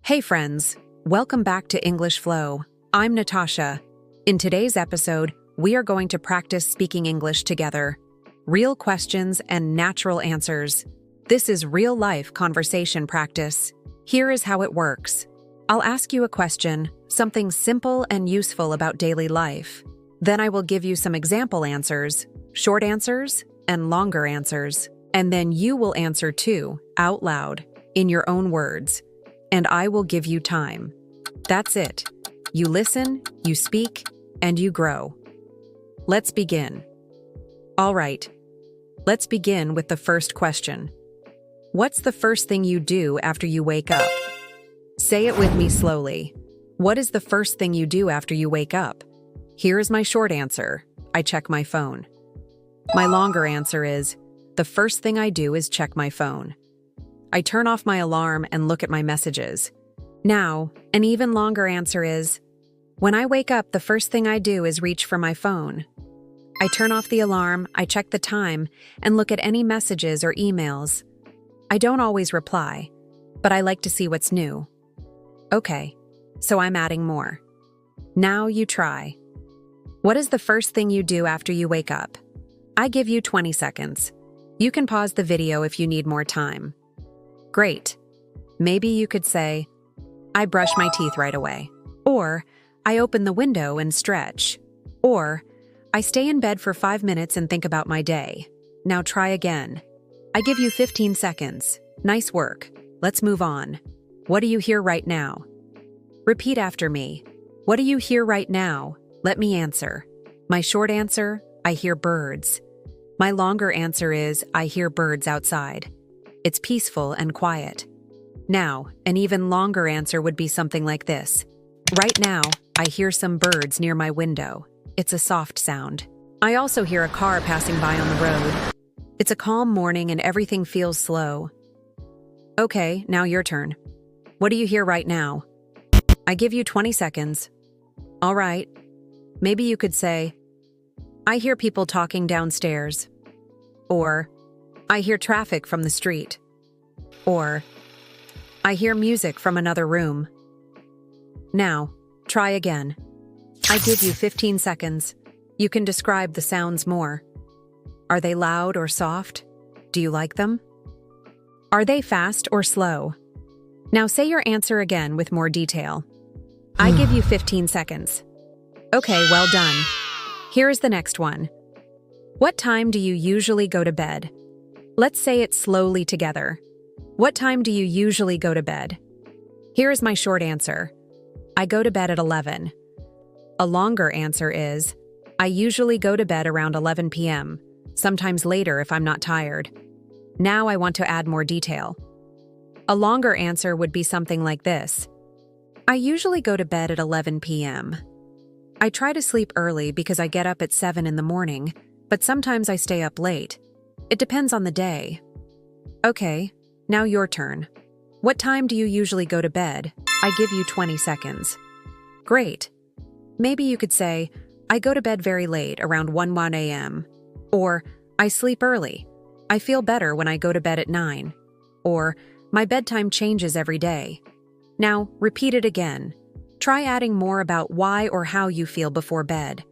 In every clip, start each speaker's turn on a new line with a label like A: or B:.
A: Hey friends, welcome back to English Flow. I'm Natasha. In today's episode, we are going to practice speaking English together. Real questions and natural answers. This is real-life conversation practice. Here is how it works. I'll ask you a question, something simple and useful about daily life. Then I will give you some example answers, short answers, and longer answers. And then you will answer too, out loud, in your own words. And I will give you time. That's it. You listen, you speak, and you grow. Let's begin. All right. Let's begin with the first question. What's the first thing you do after you wake up? Say it with me slowly. What is the first thing you do after you wake up? Here is my short answer. I check my phone. My longer answer is, the first thing I do is check my phone. I turn off my alarm and look at my messages. Now, an even longer answer is, when I wake up, the first thing I do is reach for my phone. I turn off the alarm, I check the time, and look at any messages or emails. I don't always reply, but I like to see what's new. Okay, so I'm adding more. Now you try. What is the first thing you do after you wake up? I give you 20 seconds. You can pause the video if you need more time. Great. Maybe you could say, I brush my teeth right away. Or, I open the window and stretch. Or, I stay in bed for 5 minutes and think about my day. Now try again. I give you 15 seconds. Nice work. Let's move on. What do you hear right now? Repeat after me. What do you hear right now? Let me answer. My short answer, I hear birds. My longer answer is, I hear birds outside. It's peaceful and quiet. Now, an even longer answer would be something like this. Right now, I hear some birds near my window. It's a soft sound. I also hear a car passing by on the road. It's a calm morning and everything feels slow. Okay, now your turn. What do you hear right now? I give you 20 seconds. All right. Maybe you could say, I hear people talking downstairs. Or, I hear traffic from the street. Or, I hear music from another room. Now, try again. I give you 15 seconds. You can describe the sounds more. Are they loud or soft? Do you like them? Are they fast or slow? Now say your answer again with more detail. I give you 15 seconds. Okay, well done. Here is the next one. What time do you usually go to bed? Let's say it slowly together. What time do you usually go to bed? Here is my short answer. I go to bed at 11. A longer answer is, I usually go to bed around 11 p.m., sometimes later if I'm not tired. Now I want to add more detail. A longer answer would be something like this. I usually go to bed at 11 p.m. I try to sleep early because I get up at 7 in the morning, but sometimes I stay up late. It depends on the day. Okay, now your turn. What time do you usually go to bed? I give you 20 seconds. Great. Maybe you could say, I go to bed very late, around 1 a.m. Or, I sleep early. I feel better when I go to bed at 9. Or, my bedtime changes every day. Now, repeat it again. Try adding more about why or how you feel before bed.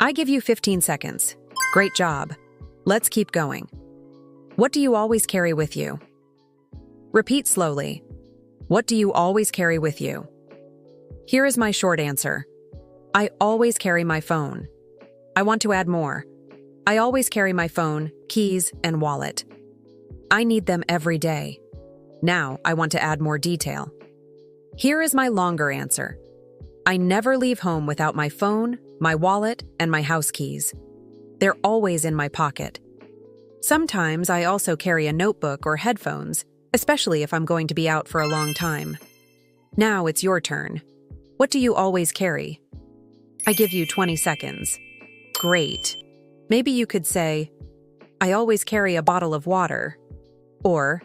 A: I give you 15 seconds. Great job. Let's keep going. What do you always carry with you? Repeat slowly. What do you always carry with you? Here is my short answer. I always carry my phone. I want to add more. I always carry my phone, keys, and wallet. I need them every day. Now I want to add more detail. Here is my longer answer. I never leave home without my phone, my wallet, and my house keys. They're always in my pocket. Sometimes I also carry a notebook or headphones, especially if I'm going to be out for a long time. Now it's your turn. What do you always carry? I give you 20 seconds. Great. Maybe you could say, I always carry a bottle of water. Or,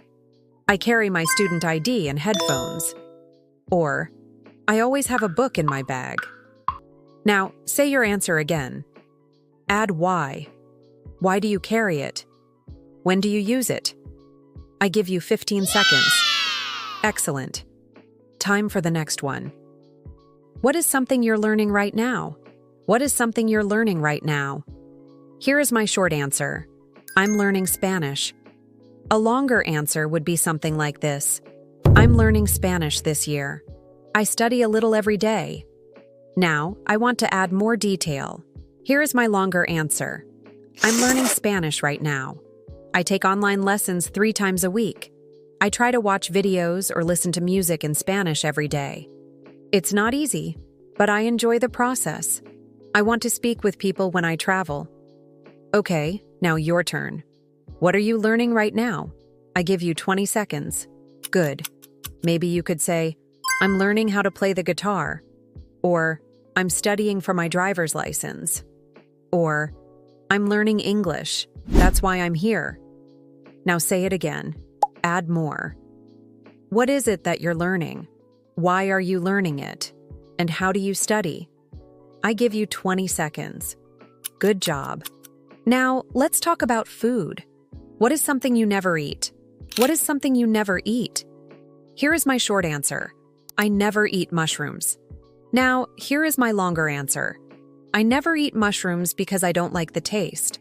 A: I carry my student ID and headphones. Or, I always have a book in my bag. Now, say your answer again. Add why. Why do you carry it? When do you use it? I give you 15 seconds. Excellent. Time for the next one. What is something you're learning right now? What is something you're learning right now? Here is my short answer. I'm learning Spanish. A longer answer would be something like this. I'm learning Spanish this year. I study a little every day. Now, I want to add more detail. Here is my longer answer. I'm learning Spanish right now. I take online lessons 3 times a week. I try to watch videos or listen to music in Spanish every day. It's not easy, but I enjoy the process. I want to speak with people when I travel. Okay, now your turn. What are you learning right now? I give you 20 seconds. Good. Maybe you could say, I'm learning how to play the guitar. Or, I'm studying for my driver's license. Or, I'm learning English. That's why I'm here. Now say it again. Add more. What is it that you're learning? Why are you learning it? And how do you study? I give you 20 seconds. Good job. Now, let's talk about food. What is something you never eat? What is something you never eat? Here is my short answer. I never eat mushrooms. Now, here is my longer answer. I never eat mushrooms because I don't like the taste.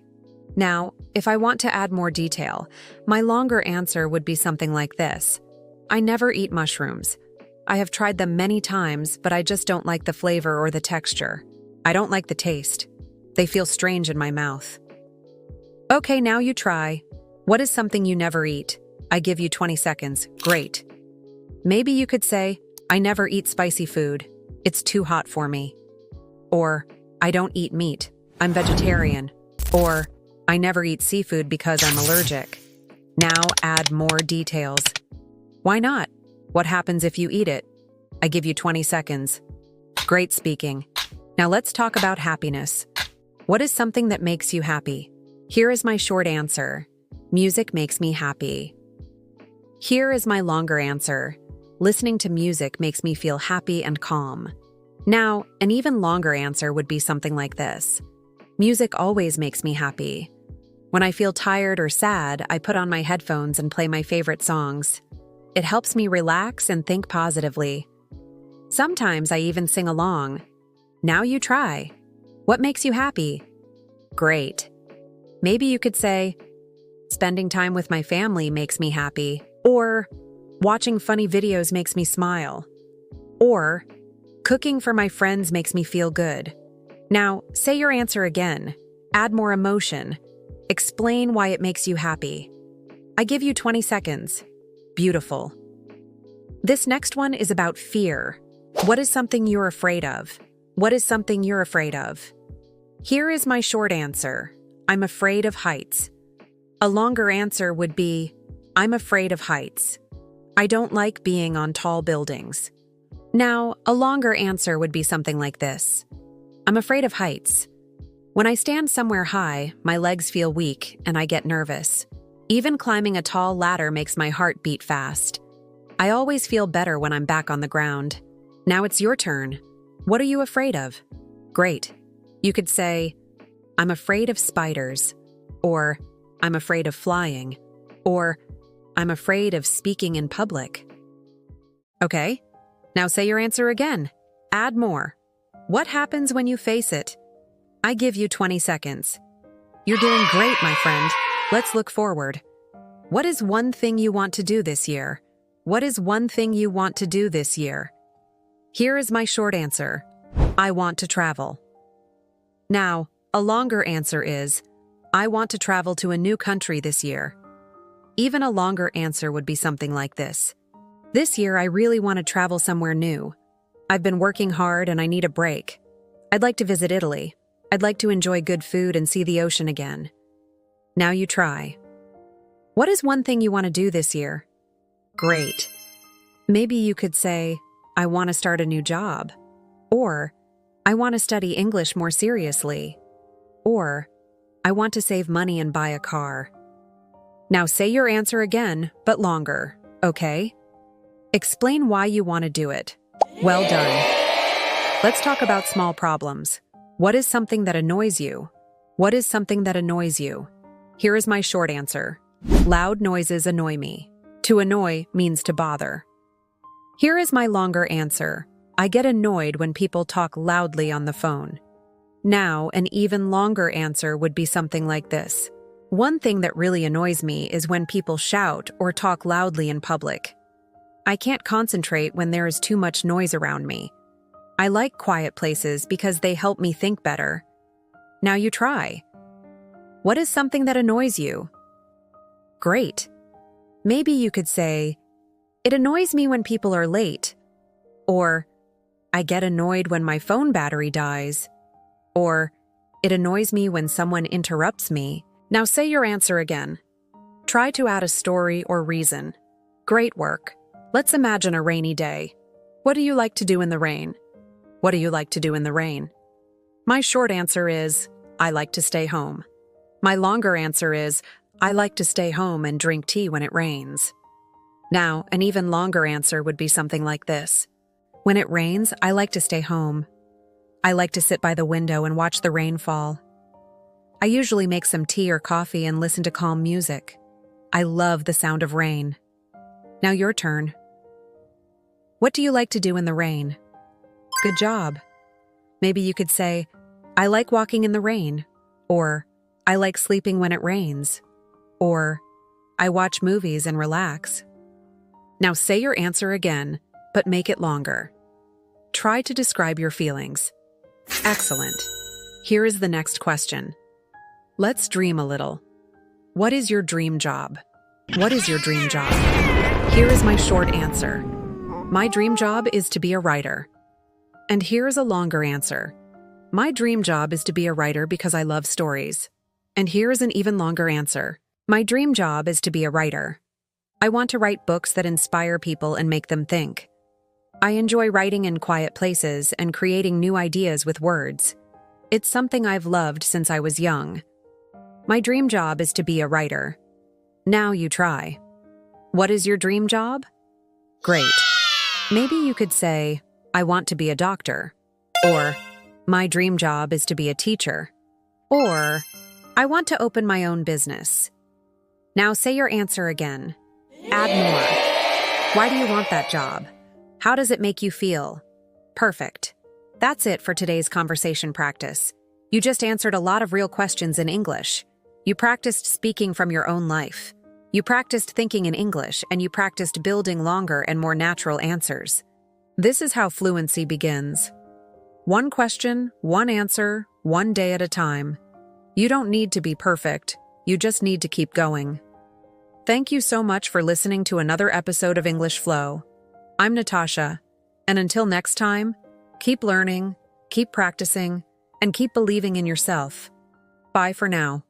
A: Now, if I want to add more detail, my longer answer would be something like this. I never eat mushrooms. I have tried them many times, but I just don't like the flavor or the texture. I don't like the taste. They feel strange in my mouth. Okay, now you try. What is something you never eat? I give you 20 seconds. Great. Maybe you could say, I never eat spicy food. It's too hot for me. Or, I don't eat meat. I'm vegetarian. Or, I never eat seafood because I'm allergic. Now add more details. Why not? What happens if you eat it? I give you 20 seconds. Great speaking. Now let's talk about happiness. What is something that makes you happy? Here is my short answer. Music makes me happy. Here is my longer answer. Listening to music makes me feel happy and calm. Now, an even longer answer would be something like this. Music always makes me happy. When I feel tired or sad, I put on my headphones and play my favorite songs. It helps me relax and think positively. Sometimes I even sing along. Now you try. What makes you happy? Great. Maybe you could say, spending time with my family makes me happy. Or, watching funny videos makes me smile. Or, cooking for my friends makes me feel good. Now, say your answer again. Add more emotion. Explain why it makes you happy. I give you 20 seconds. Beautiful. This next one is about fear. What is something you're afraid of? What is something you're afraid of? Here is my short answer. I'm afraid of heights. A longer answer would be, I'm afraid of heights. I don't like being on tall buildings. Now, a longer answer would be something like this. I'm afraid of heights. When I stand somewhere high, my legs feel weak and I get nervous. Even climbing a tall ladder makes my heart beat fast. I always feel better when I'm back on the ground. Now it's your turn. What are you afraid of? Great. You could say, I'm afraid of spiders, or I'm afraid of flying, or I'm afraid of speaking in public. Okay, now say your answer again. Add more. What happens when you face it? I give you 20 seconds. You're doing great, my friend. Let's look forward. What is one thing you want to do this year? What is one thing you want to do this year? Here is my short answer. I want to travel. Now, a longer answer is, I want to travel to a new country this year. Even a longer answer would be something like this. This year, I really want to travel somewhere new. I've been working hard and I need a break. I'd like to visit Italy. I'd like to enjoy good food and see the ocean again. Now you try. What is one thing you want to do this year? Great. Maybe you could say, I want to start a new job. Or, I want to study English more seriously. Or, I want to save money and buy a car. Now say your answer again, but longer, okay? Explain why you want to do it. Well done. Let's talk about small problems. What is something that annoys you? What is something that annoys you? Here is my short answer. Loud noises annoy me. To annoy means to bother. Here is my longer answer. I get annoyed when people talk loudly on the phone. Now, an even longer answer would be something like this. One thing that really annoys me is when people shout or talk loudly in public. I can't concentrate when there is too much noise around me. I like quiet places because they help me think better. Now you try. What is something that annoys you? Great. Maybe you could say, "It annoys me when people are late," or "I get annoyed when my phone battery dies," or "It annoys me when someone interrupts me." Now say your answer again. Try to add a story or reason. Great work. Let's imagine a rainy day. What do you like to do in the rain? What do you like to do in the rain? My short answer is, I like to stay home. My longer answer is, I like to stay home and drink tea when it rains. Now, an even longer answer would be something like this. When it rains, I like to stay home. I like to sit by the window and watch the rain fall. I usually make some tea or coffee and listen to calm music. I love the sound of rain. Now your turn. What do you like to do in the rain? Good job. Maybe you could say, I like walking in the rain, or I like sleeping when it rains, or I watch movies and relax. Now say your answer again, but make it longer. Try to describe your feelings. Excellent. Here is the next question. Let's dream a little. What is your dream job? What is your dream job? Here is my short answer. My dream job is to be a writer. And here is a longer answer. My dream job is to be a writer because I love stories. And here is an even longer answer. My dream job is to be a writer. I want to write books that inspire people and make them think. I enjoy writing in quiet places and creating new ideas with words. It's something I've loved since I was young. My dream job is to be a writer. Now you try. What is your dream job? Great. Maybe you could say, I want to be a doctor. Or, my dream job is to be a teacher. Or, I want to open my own business. Now say your answer again. Add more. Why do you want that job? How does it make you feel? Perfect. That's it for today's conversation practice. You just answered a lot of real questions in English. You practiced speaking from your own life. You practiced thinking in English, and you practiced building longer and more natural answers. This is how fluency begins. One question, one answer, one day at a time. You don't need to be perfect. You just need to keep going. Thank you so much for listening to another episode of English Flow. I'm Natasha, and until next time, keep learning, keep practicing, and keep believing in yourself. Bye for now.